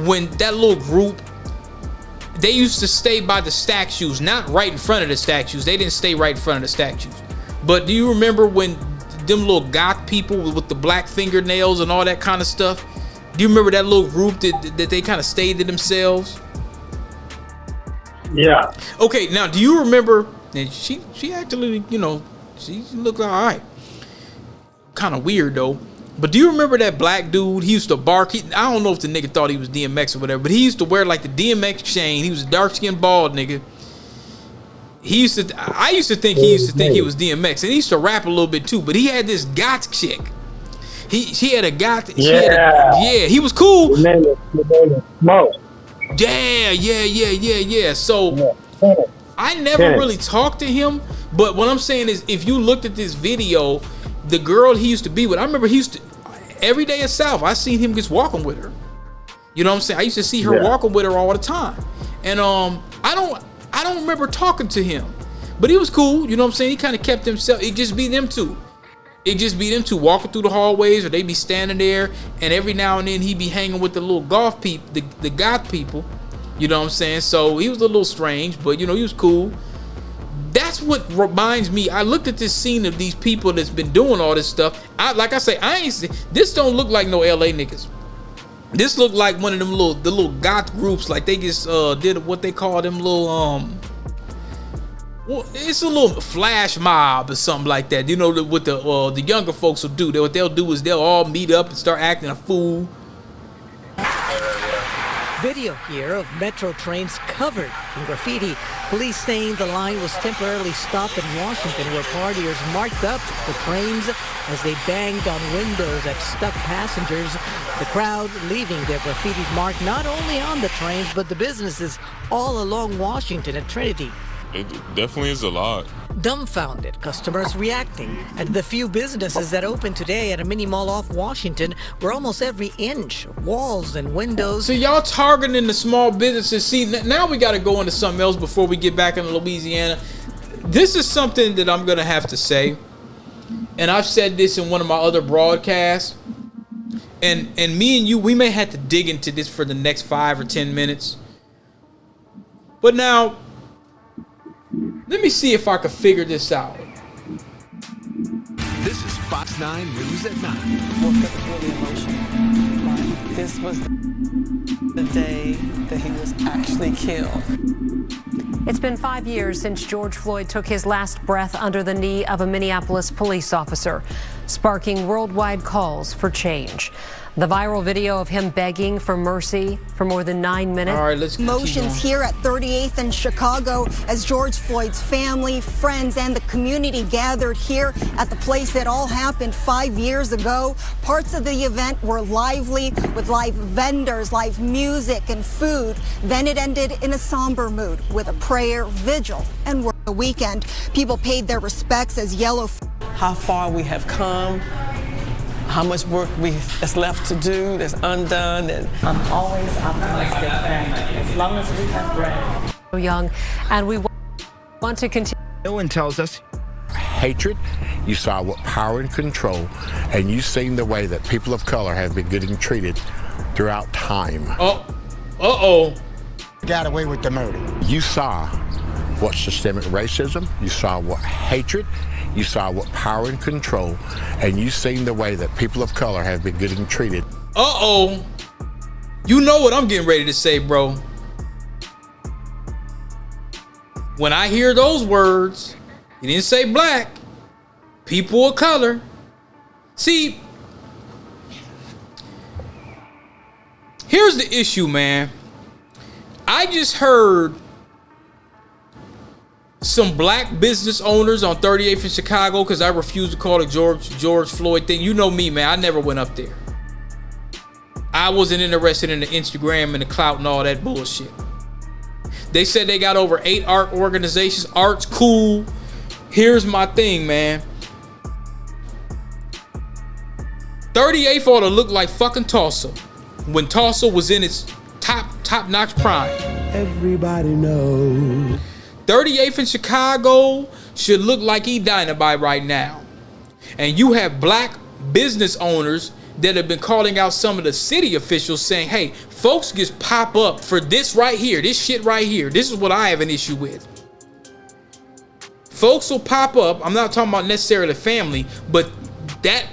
when that little group, they used to stay by the statues, not right in front of the statues. They didn't stay right in front of the statues. But do you remember when them little goth people with the black fingernails and all that kind of stuff? Do you remember that little group that they kind of stayed to themselves? Yeah. Okay, now do you remember And she actually, you know, she looked all right. Kind of weird though. But do you remember that black dude? He used to bark. I don't know if the nigga thought he was DMX or whatever, but he used to wear like the DMX chain. He was a dark skinned bald nigga. I used to think he was DMX, and he used to rap a little bit too. But he had this goth chick. He had a goth. He was cool. Yeah. So I never really talked to him. But what I'm saying is, if you looked at this video, the girl he used to be with, I remember he used to, every day at South, I seen him just walking with her. You know what I'm saying? I used to see her walking with her all the time. And I don't remember talking to him. But he was cool, you know what I'm saying? He kind of kept himself. It just be them two. Walking through the hallways, or they be standing there, and every now and then he be hanging with the little golf people, the goth people. You know what I'm saying? So he was a little strange, but you know, he was cool. That's what reminds me. I looked at this scene of these people that's been doing all this stuff. This don't look like no LA niggas. This look like one of them little goth groups. Like they just did what they call them little well, it's a little flash mob or something like that. You know what the younger folks will do. What they'll do is they'll all meet up and start acting a fool. Video here of metro trains covered in graffiti. Police saying the line was temporarily stopped in Washington, where partiers marked up the trains as they banged on windows at stuck passengers. The crowd leaving their graffiti mark not only on the trains, but the businesses all along Washington at Trinity. It definitely is a lot. Dumbfounded customers reacting at the few businesses that opened today at a mini mall off Washington, where almost every inch of walls and windows. So y'all targeting the small businesses. See, now we got to go into something else before we get back into Louisiana. This is something that I'm going to have to say, and I've said this in one of my other broadcasts, and me and you, we may have to dig into this for the next 5 or 10 minutes. But now, let me see if I can figure this out. This is Fox 9 News at 9. Really emotional. This was the day that he was actually killed. It's been 5 years since George Floyd took his last breath under the knee of a Minneapolis police officer, sparking worldwide calls for change. The viral video of him begging for mercy for more than 9 minutes. All right, let's continue. Motions here at 38th and Chicago as George Floyd's family, friends, and the community gathered here at the place that all happened 5 years ago. Parts of the event were lively with live vendors, live music, and food. Then it ended in a somber mood with a prayer, vigil, and work. The weekend, people paid their respects as yellow. How far we have come. How much work is left to do, that's undone. And I'm always optimistic that as long as we have breath. Young, and we want to continue. No one tells us. Hatred, you saw what power and control, and you've seen the way that people of color have been getting treated throughout time. Got away with the murder. You saw what systemic racism, you saw what hatred, you saw what power and control, and you've seen the way that people of color have been getting treated. You know what I'm getting ready to say, bro. When I hear those words, he didn't say black, people of color. See, here's the issue, man. I just heard some black business owners on 38th in Chicago, because I refuse to call it George Floyd thing. You know me, man. I never went up there. I wasn't interested in the Instagram and the clout and all that bullshit. They said they got over 8 art organizations. Art's cool. Here's my thing, man. 38th ought to look like fucking Tulsa when Tulsa was in its top-notch prime. Everybody knows. 38th in Chicago should look like Edina by right now. And you have black business owners that have been calling out some of the city officials saying, hey, folks just pop up for this right here, this shit right here. This is what I have an issue with. Folks will pop up. I'm not talking about necessarily family, but that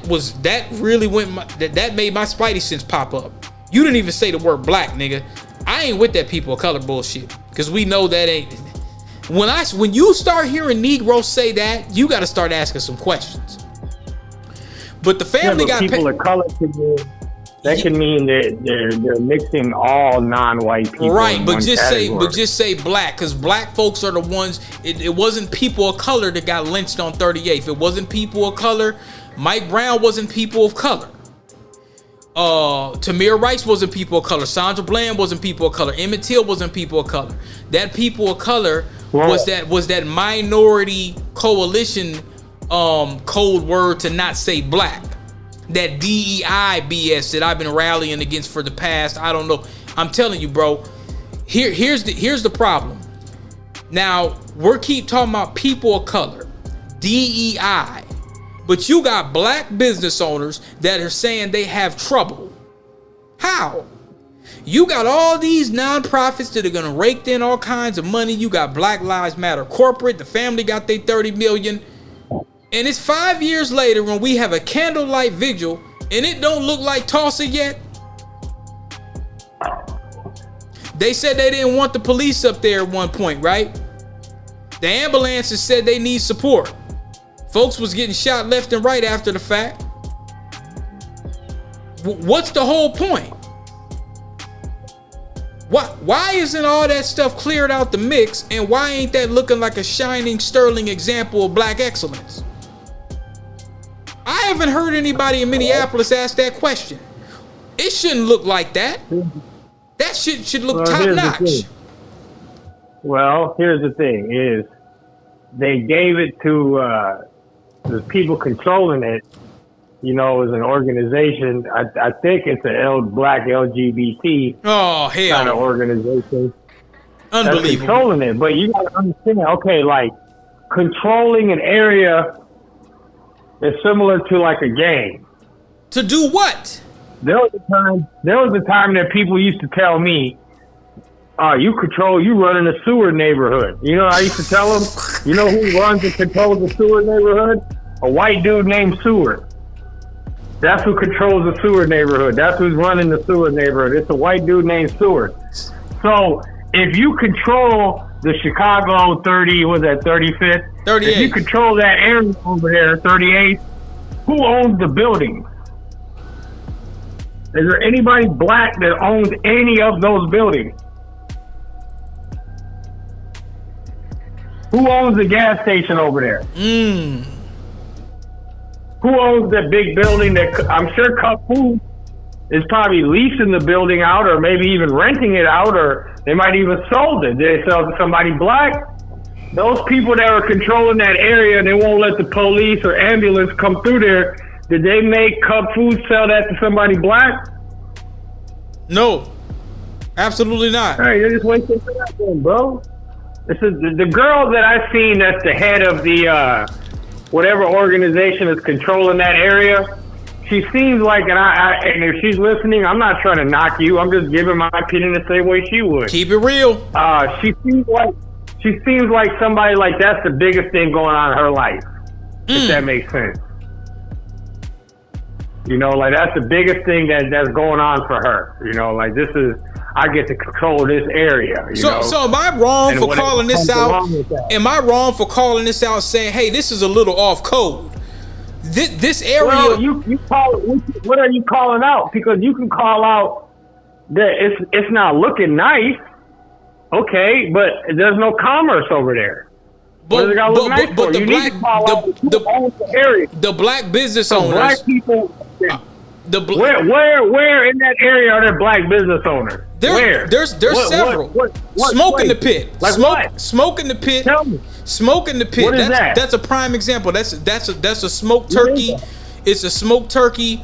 really that made my spidey sense pop up. You didn't even say the word black, nigga. I ain't with that people of color bullshit, because we know that ain't. When you start hearing Negroes say that, you got to start asking some questions. But the family got people of color that can mean that they're mixing all non-white people. Right, but just category. say black, because black folks are the ones. It wasn't people of color that got lynched on 38th. It wasn't people of color. Mike Brown wasn't people of color. Tamir Rice wasn't people of color. Sandra Bland wasn't people of color. Emmett Till wasn't people of color. That people of color was that minority coalition code word to not say black. That DEI BS that I've been rallying against for the past, I don't know. I'm telling you, bro. Here's the problem. Now we're keep talking about people of color, DEI, but you got black business owners that are saying they have trouble. How? You got all these nonprofits that are gonna rake in all kinds of money. You got Black Lives Matter corporate. The family got their 30 million. And it's 5 years later when we have a candlelight vigil and it don't look like Tulsa yet. They said they didn't want the police up there at one point, right? The ambulances said they need support. Folks was getting shot left and right after the fact. What's the whole point? Why isn't all that stuff cleared out the mix, and why ain't that looking like a shining, sterling example of black excellence? I haven't heard anybody in Minneapolis ask that question. It shouldn't look like that. That shit should look top notch. Well, here's the thing: is they gave it to the people controlling it. You know, as an organization. I think it's a black LGBT kind of organization. Unbelievable. That's controlling it, but you got to understand. Okay, like controlling an area. It's similar to like a gang. To do what? There was a time that people used to tell me, you run in a sewer neighborhood. You know what I used to tell them? You know who runs and controls the sewer neighborhood? A white dude named Sewer. That's who controls the sewer neighborhood. That's who's running the sewer neighborhood. It's a white dude named Sewer. So if you control the Chicago 35th? 38th. If you control that area over there, 38th, who owns the buildings? Is there anybody black that owns any of those buildings? Who owns the gas station over there? Who owns that big building that I'm sure Cup Food is probably leasing the building out, or maybe even renting it out, or they might even sold it. Did they sell it to somebody black? Those people that are controlling that area and they won't let the police or ambulance come through there, did they make Cup Food sell that to somebody black? No, absolutely not. All right, you're just wasting that then, bro. This is the girl that I've seen that's the head of the whatever organization is controlling that area. She seems like, and if she's listening, I'm not trying to knock you. I'm just giving my opinion the same way she would. Keep it real. She seems like somebody like that's the biggest thing going on in her life. If that makes sense. You know, like that's the biggest thing that's going on for her. You know, like this is, I get to control this area. So am I wrong for calling this out? Am I wrong for calling this out, saying, hey, this is a little off code? This area. Well, you call it. What are you calling out? Because you can call out that it's not looking nice. Okay, but there's no commerce over there. But the black business owners. Black people. Where in that area are there black business owners? There's several. Smoke in the Pit. Like Smoke in the Pit. Tell me. Smoke in the Pit. What is that? That's a prime example. That's a smoked turkey. It's a smoked turkey.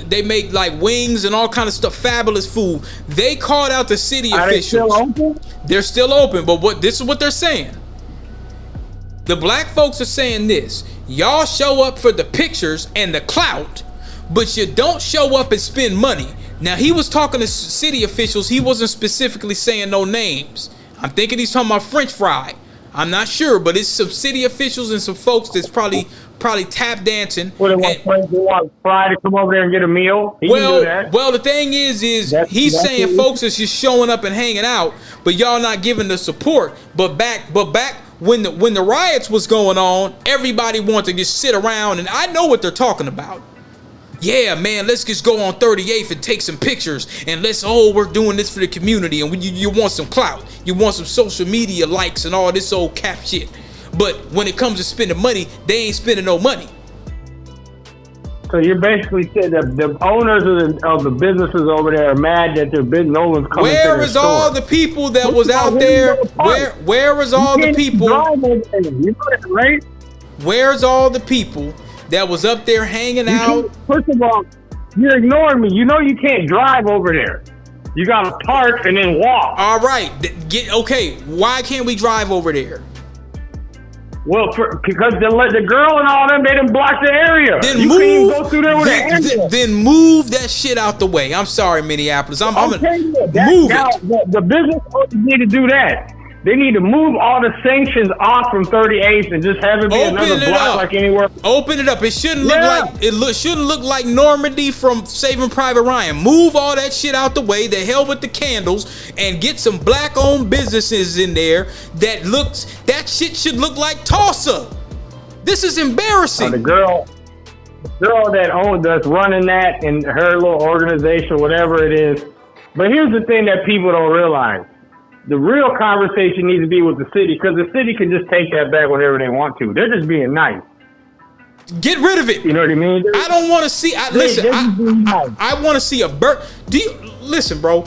They make like wings and all kind of stuff, fabulous food. They called out the city officials. They still open? They're still open, but this is what they're saying. The black folks are saying this: y'all show up for the pictures and the clout, but you don't show up and spend money. Now he was talking to city officials. He wasn't specifically saying no names. I'm thinking he's talking about French Fry. I'm not sure, but it's some city officials and some folks that's probably probably tap dancing. What, they want Fry to come over there and get a meal? He can do that. Well, the thing is he's saying folks is just showing up and hanging out, but y'all not giving the support. But back when the riots was going on, everybody wanted to just sit around, and I know what they're talking about. Yeah, man, let's just go on 38th and take some pictures, and we're doing this for the community, and you want some clout, you want some social media likes and all this old cap shit. But when it comes to spending money, they ain't spending no money. So you're basically saying that the owners of the businesses over there are mad that their business, no one's coming to their store. Where is all the people that was out there? Where is all the people? You know that, right? Where's all the people that was up there hanging out? First of all, you're ignoring me. You know you can't drive over there. You got to park and then walk. All right. Okay. Why can't we drive over there? Well, because the girl and all them, they done blocked the area. Then you can't even go through there with an ambulance. Then move that shit out the way. I'm sorry, Minneapolis. I'm gonna move it. The business owners need to do that. They need to move all the sanctions off from 38th and just have it be another block like anywhere. Open it up. It shouldn't shouldn't look like Normandy from Saving Private Ryan. Move all that shit out the way. The hell with the candles, and get some black-owned businesses in there that shit should look like Tulsa. This is embarrassing. The girl that's running that and her little organization, whatever it is. But here's the thing that people don't realize. The real conversation needs to be with the city, because the city can just take that back whenever they want to. They're just being nice. Get rid of it. You know what I mean? I don't want to see. I want to see a bird. Listen, bro?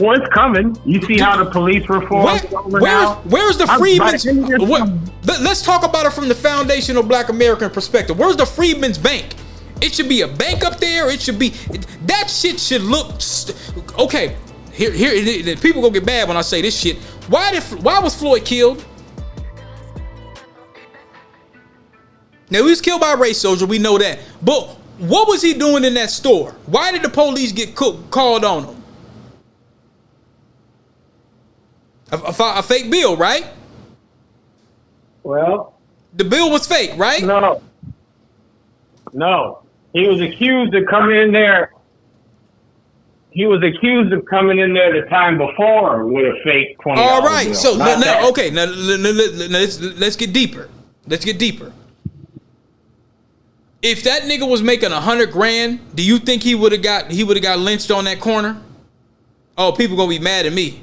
Well, it's coming. You see how the police reform is over now? Where's the Freedmen's? Let's talk about it from the foundational Black American perspective. Where's the Freedmen's Bank? It should be a bank up there. It should be that shit should look okay. Here, people gonna get mad when I say this shit. Why was Floyd killed? Now, he was killed by a race soldier, we know that. But what was he doing in that store? Why did the police get called on him? A fake bill, right? Well, the bill was fake, right? No. He was accused of coming in there. He was accused of coming in there the time before with a fake $20 All right, bill. so now let's get deeper. Let's get deeper. If that nigga was making $100,000, do you think he would have got lynched on that corner? Oh, people gonna be mad at me.